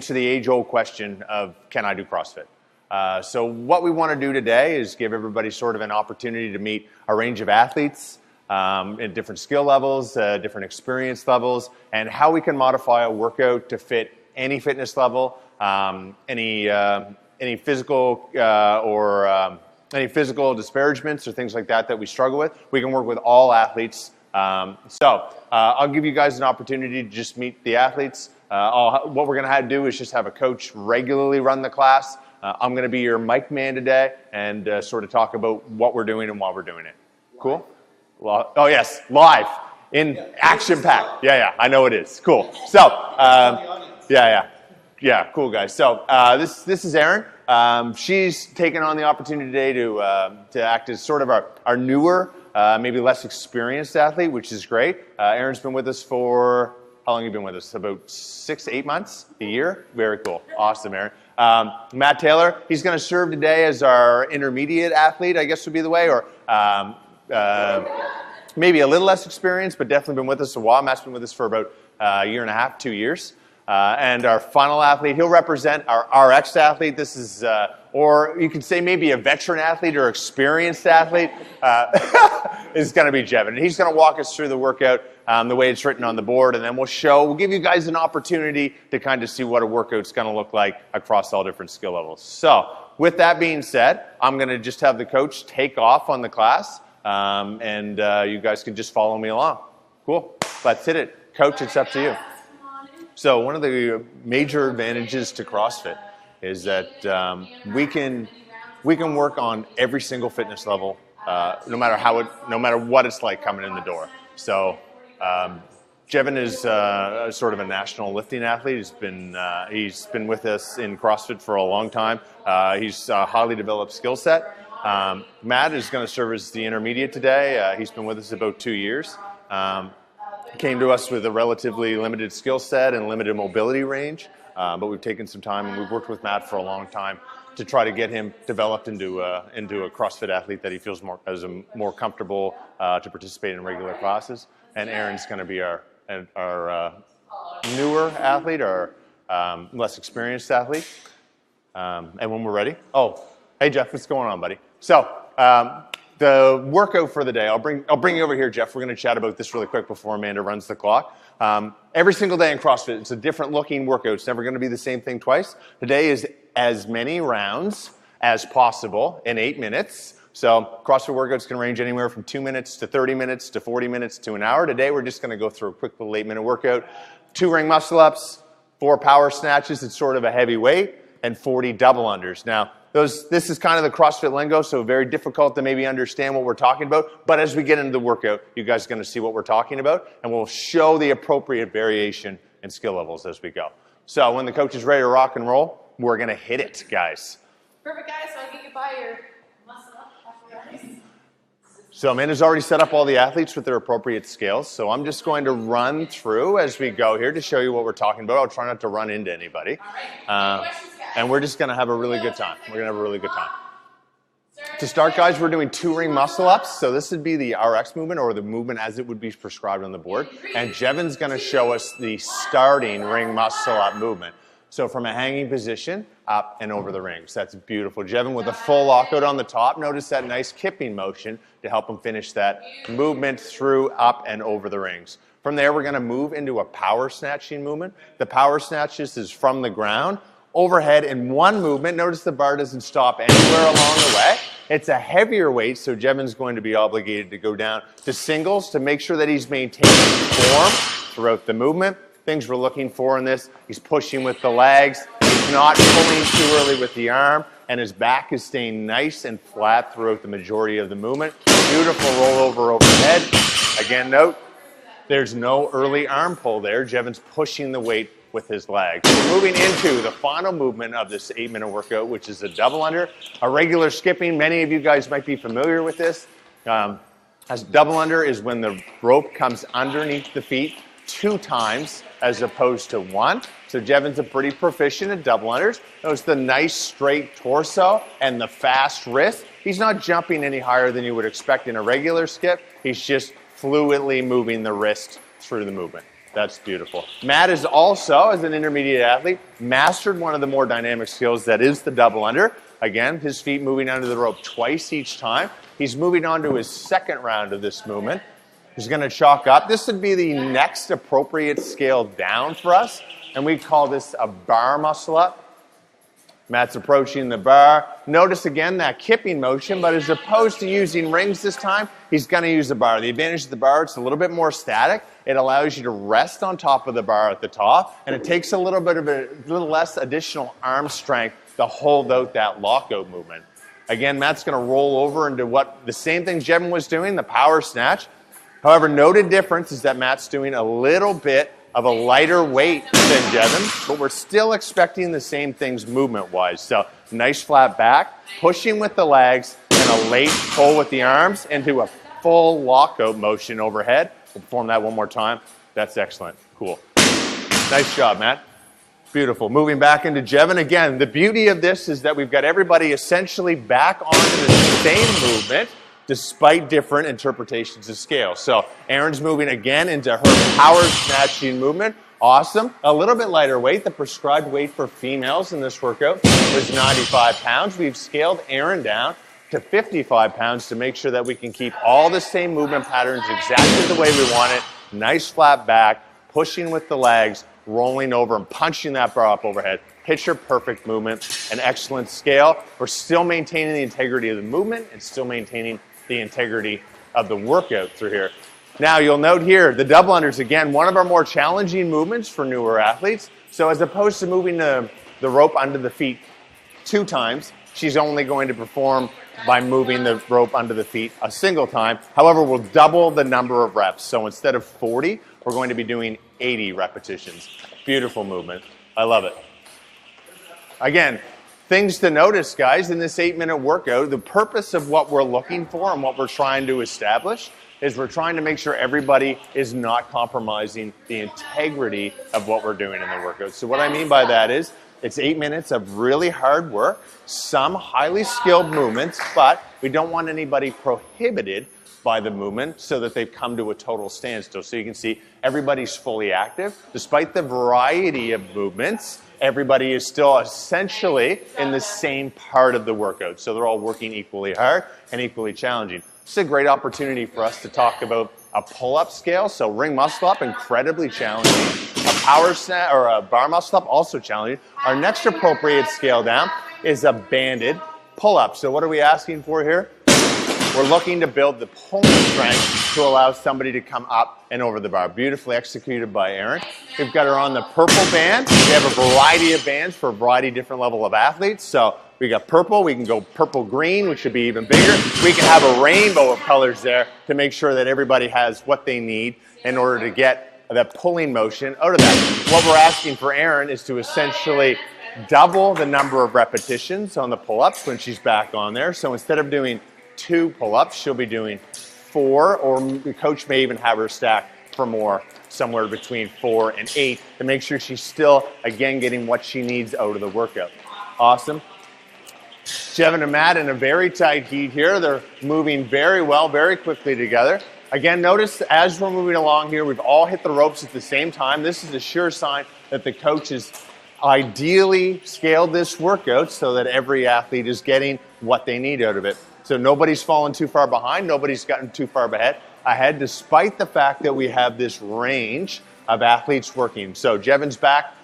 to the age-old question of, can I do CrossFit? So what we want to do today is give everybody sort of an opportunity to meet a range of athletes in different skill levels, different experience levels, and how we can modify a workout to fit any fitness level, any physical any physical disparagements or things like that that we struggle with. We can work with all athletes. I'll give you guys an opportunity to just meet the athletes. What we're going to do is just have a coach regularly run the class. I'm going to be your mic man today and sort of talk about what we're doing and why we're doing it. Cool? Well, oh yes, live in action packed. Yeah, I know it is. Cool. So, yeah, cool guys. So this is Erin. She's taken on the opportunity today to act as sort of our newer, maybe less experienced athlete, which is great. Erin's been with us for, how long have you been with us? About 6 to 8 months? A year? Very cool. Awesome, Erin. Matt Taylor, he's going to serve today as our intermediate athlete, I guess would be the way, or maybe a little less experienced, but definitely been with us a while. Matt's been with us for about a year and a half, 2 years. And our final athlete, he'll represent our RX athlete. This is, or you could say maybe a veteran athlete or experienced athlete, is going to be Jevin. And he's going to walk us through the workout the way it's written on the board, and then we'll give you guys an opportunity to kind of see what a workout's going to look like across all different skill levels. So, with that being said, I'm going to just have the coach take off on the class, and you guys can just follow me along. Cool. Let's hit it. Coach, it's up to you. So one of the major advantages to CrossFit is that we can work on every single fitness level, no matter what it's like coming in the door. So Jevin is sort of a national lifting athlete. He's been with us in CrossFit for a long time. He's a highly developed skill set. Matt is going to serve as the intermediate today. He's been with us about 2 years. Came to us with a relatively limited skill set and limited mobility range, but we've taken some time and we've worked with Matt for a long time to try to get him developed into a CrossFit athlete that he feels more comfortable to participate in regular classes. And Erin's going to be our newer athlete, our less experienced athlete. And when we're ready, hey Jeff, what's going on, buddy? So. The workout for the day, I'll bring you over here, Jeff. We're going to chat about this really quick before Amanda runs the clock. Every single day in CrossFit, it's a different looking workout. It's never going to be the same thing twice. Today is as many rounds as possible in 8 minutes. So CrossFit workouts can range anywhere from 2 minutes to 30 minutes to 40 minutes to an hour. Today, we're just going to go through a quick little 8-minute workout. 2 ring muscle ups, 4 power snatches. It's sort of a heavy weight, and 40 double unders. Now, this is kind of the CrossFit lingo, so very difficult to maybe understand what we're talking about. But as we get into the workout, you guys are going to see what we're talking about, and we'll show the appropriate variation in skill levels as we go. So when the coach is ready to rock and roll, we're going to hit it, guys. Perfect, guys. So I'll get you by your muscle up. So Amanda's already set up all the athletes with their appropriate scales, so I'm just going to run through as we go here to show you what we're talking about. I'll try not to run into anybody. All right. And we're just going to have a really good time. We're going to have a really good time. To start, guys, we're doing 2 ring muscle ups. So this would be the RX movement, or the movement as it would be prescribed on the board. And Jevin's going to show us the starting ring muscle up movement. So from a hanging position, up and over the rings. That's beautiful. Jevin with a full lockout on the top. Notice that nice kipping motion to help him finish that movement through, up, and over the rings. From there, we're going to move into a power snatching movement. The power snatches is from the ground, overhead in one movement. Notice the bar doesn't stop anywhere along the way. It's a heavier weight, so Jevin's going to be obligated to go down to singles to make sure that he's maintaining form throughout the movement. Things we're looking for in this, he's pushing with the legs, he's not pulling too early with the arm, and his back is staying nice and flat throughout the majority of the movement. Beautiful rollover overhead. Again, note, there's no early arm pull there. Jevin's pushing the weight with his legs. We're moving into the final movement of this 8-minute workout, which is a double under. A regular skipping, many of you guys might be familiar with this. As double under is when the rope comes underneath the feet 2 times as opposed to 1. So Jevin's a pretty proficient at double unders. Notice the nice straight torso and the fast wrist. He's not jumping any higher than you would expect in a regular skip. He's just fluidly moving the wrist through the movement. That's beautiful. Matt is also, as an intermediate athlete, mastered one of the more dynamic skills, that is the double under. Again, his feet moving under the rope twice each time. He's moving on to his second round of this movement. He's going to chalk up. This would be the next appropriate scale down for us, and we call this a bar muscle up. Matt's approaching the bar. Notice again that kipping motion, but as opposed to using rings this time, he's going to use the bar. The advantage of the bar, it's a little bit more static. It allows you to rest on top of the bar at the top, and it takes a little less additional arm strength to hold out that lockout movement. Again, Matt's going to roll over into the same thing Jevin was doing, the power snatch. However, noted difference is that Matt's doing a little bit of a lighter weight than Jevin, but we're still expecting the same things movement-wise. So nice flat back, pushing with the legs, and a late pull with the arms into a full lockout motion overhead. We'll perform that one more time. That's excellent. Cool. Nice job, Matt. Beautiful. Moving back into Jevin. Again, the beauty of this is that we've got everybody essentially back onto the same movement, despite different interpretations of scale. So Erin's moving again into her power snatching movement. Awesome. A little bit lighter weight. The prescribed weight for females in this workout was 95 pounds. We've scaled Erin down to 55 pounds to make sure that we can keep all the same movement patterns exactly the way we want it. Nice flat back, pushing with the legs, rolling over and punching that bar up overhead. Picture perfect movement, an excellent scale. We're still maintaining the integrity of the movement and still maintaining the integrity of the workout through here. Now you'll note here, the double unders, again, one of our more challenging movements for newer athletes. So as opposed to moving the rope under the feet 2 times, she's only going to perform by moving the rope under the feet a single time. However, we'll double the number of reps. So instead of 40, we're going to be doing 80 repetitions. Beautiful movement. I love it. Again, things to notice, guys, in this 8-minute workout, the purpose of what we're looking for and what we're trying to establish is we're trying to make sure everybody is not compromising the integrity of what we're doing in the workout. So what I mean by that is it's 8 minutes of really hard work, some highly skilled movements, but we don't want anybody prohibited by the movement so that they've come to a total standstill. So you can see everybody's fully active. Despite the variety of movements, everybody is still essentially in the same part of the workout. So they're all working equally hard and equally challenging. It's a great opportunity for us to talk about a pull-up scale. So ring muscle up, incredibly challenging. A power snatch or a bar muscle up, also challenging. Our next appropriate scale down is a banded pull-up. So what are we asking for here? We're looking to build the pulling strength to allow somebody to come up and over the bar. Beautifully executed by Erin. We've got her on the purple band. We have a variety of bands for a variety of different level of athletes. So we got purple, we can go purple-green, which should be even bigger. We can have a rainbow of colors there to make sure that everybody has what they need in order to get that pulling motion out of that. What we're asking for Erin is to essentially double the number of repetitions on the pull-ups when she's back on there. So instead of doing 2 pull-ups, she'll be doing 4, or the coach may even have her stack for more, somewhere between 4 and 8, to make sure she's still, again, getting what she needs out of the workout. Awesome. Jevin and Matt in a very tight heat here. They're moving very well, very quickly together. Again, notice as we're moving along here, we've all hit the ropes at the same time. This is a sure sign that the coach has ideally scaled this workout so that every athlete is getting what they need out of it. So nobody's fallen too far behind, nobody's gotten too far ahead, despite the fact that we have this range of athletes working. So Jevin's back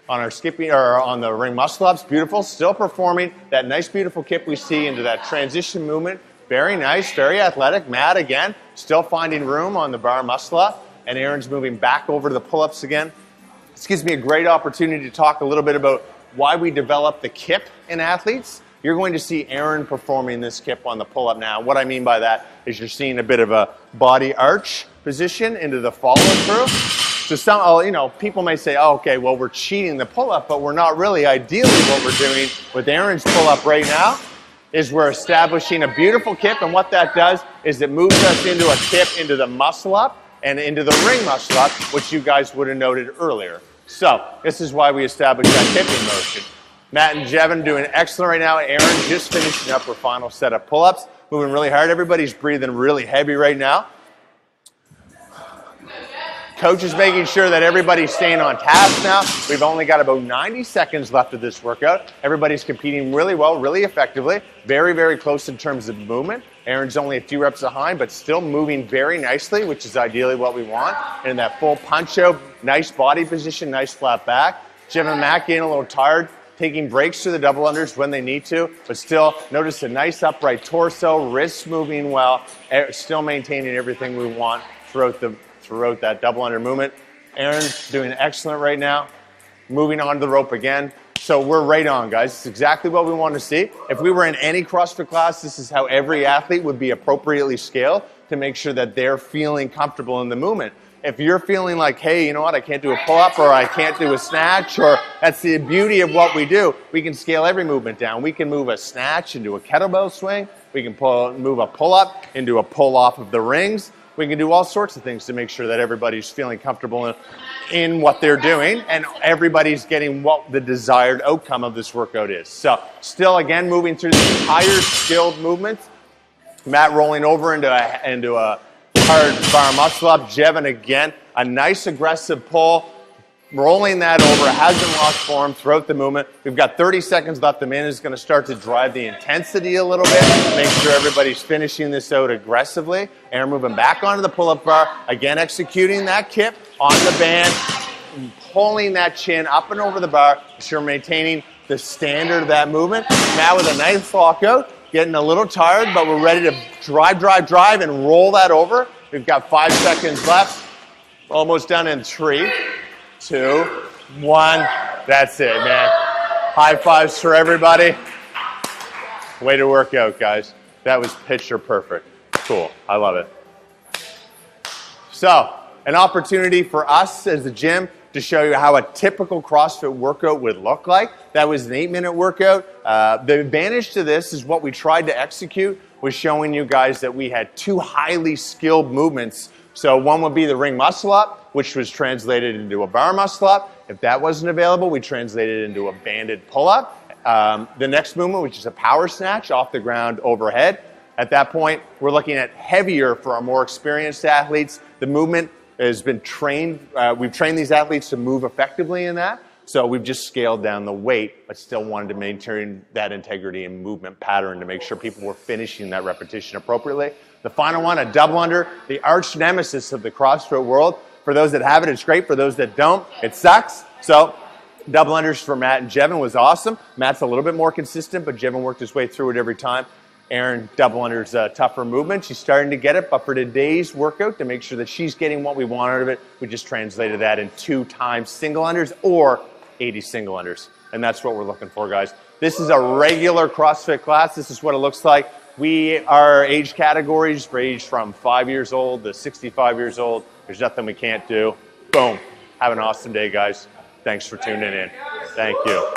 on our skipping, or on the ring muscle ups, beautiful, still performing that nice beautiful kip we see into that transition movement. Very nice, very athletic. Matt again, still finding room on the bar muscle up, and Erin's moving back over to the pull-ups again. This gives me a great opportunity to talk a little bit about why we develop the kip in athletes. You're going to see Erin performing this kip on the pull-up now. What I mean by that is you're seeing a bit of a body arch position into the follow-through. So some, people may say, oh, okay, well, we're cheating the pull-up, but we're not really. Ideally, what we're doing with Erin's pull-up right now is we're establishing a beautiful kip, and what that does is it moves us into a kip into the muscle-up and into the ring muscle-up, which you guys would have noted earlier. So this is why we established that kipping motion. Matt and Jevin doing excellent right now. Erin just finishing up her final set of pull-ups, moving really hard. Everybody's breathing really heavy right now. Coach is making sure that everybody's staying on task now. We've only got about 90 seconds left of this workout. Everybody's competing really well, really effectively. Very, very close in terms of movement. Aaron's only a few reps behind, but still moving very nicely, which is ideally what we want. And in that full punch out, nice body position, nice flat back. Jim and Matt getting a little tired, taking breaks to the double unders when they need to, but still notice a nice upright torso, wrists moving well, still maintaining everything we want throughout that double under movement. Aaron's doing excellent right now, moving onto the rope again. So we're right on, guys. It's exactly what we want to see. If we were in any CrossFit class, this is how every athlete would be appropriately scaled to make sure that they're feeling comfortable in the movement. If you're feeling like, hey, you know what, I can't do a pull-up or I can't do a snatch, or that's the beauty of what we do. We can scale every movement down. We can move a snatch into a kettlebell swing. We can move a pull-up into a pull off of the rings. We can do all sorts of things to make sure that everybody's feeling comfortable in what they're doing and everybody's getting what the desired outcome of this workout is. So still, again, moving through the entire skilled movements. Matt rolling over into a hard bar muscle up. Jevin again, a nice aggressive pull, rolling that over, hasn't lost form throughout the movement. We've got 30 seconds left. The man is going to start to drive the intensity a little bit, make sure everybody's finishing this out aggressively. Aaron moving back onto the pull-up bar, again executing that kip on the band, pulling that chin up and over the bar, sure maintaining the standard of that movement. Matt with a nice lockout, getting a little tired, but we're ready to drive, and roll that over. We've got 5 seconds left. Almost done in 3, 2, 1. That's it, man. High fives for everybody. Way to work out, guys. That was picture perfect. Cool. I love it. So, an opportunity for us as a gym to show you how a typical CrossFit workout would look like. That was an 8-minute workout. The advantage to this is what we tried to execute was showing you guys that we had 2 highly skilled movements. So one would be the ring muscle up, which was translated into a bar muscle up. If that wasn't available, we translated it into a banded pull up. The next movement, which is a power snatch off the ground overhead. At that point, we're looking at heavier for our more experienced athletes. The movement has been trained. We've trained these athletes to move effectively in that. So we've just scaled down the weight, but still wanted to maintain that integrity and movement pattern to make sure people were finishing that repetition appropriately. The final one, a double under, the arch nemesis of the CrossFit world. For those that have it, it's great. For those that don't, it sucks. So double unders for Matt and Jevin was awesome. Matt's a little bit more consistent, but Jevin worked his way through it every time. Aaron, double unders, tougher movement. She's starting to get it, but for today's workout, to make sure that she's getting what we want out of it, we just translated that in 2 times single unders or 80 single unders. And that's what we're looking for, guys. This is a regular CrossFit class. This is what it looks like. We are age categories range from 5 years old to 65 years old. There's nothing we can't do. Boom. Have an awesome day, guys. Thanks for tuning in. Thank you.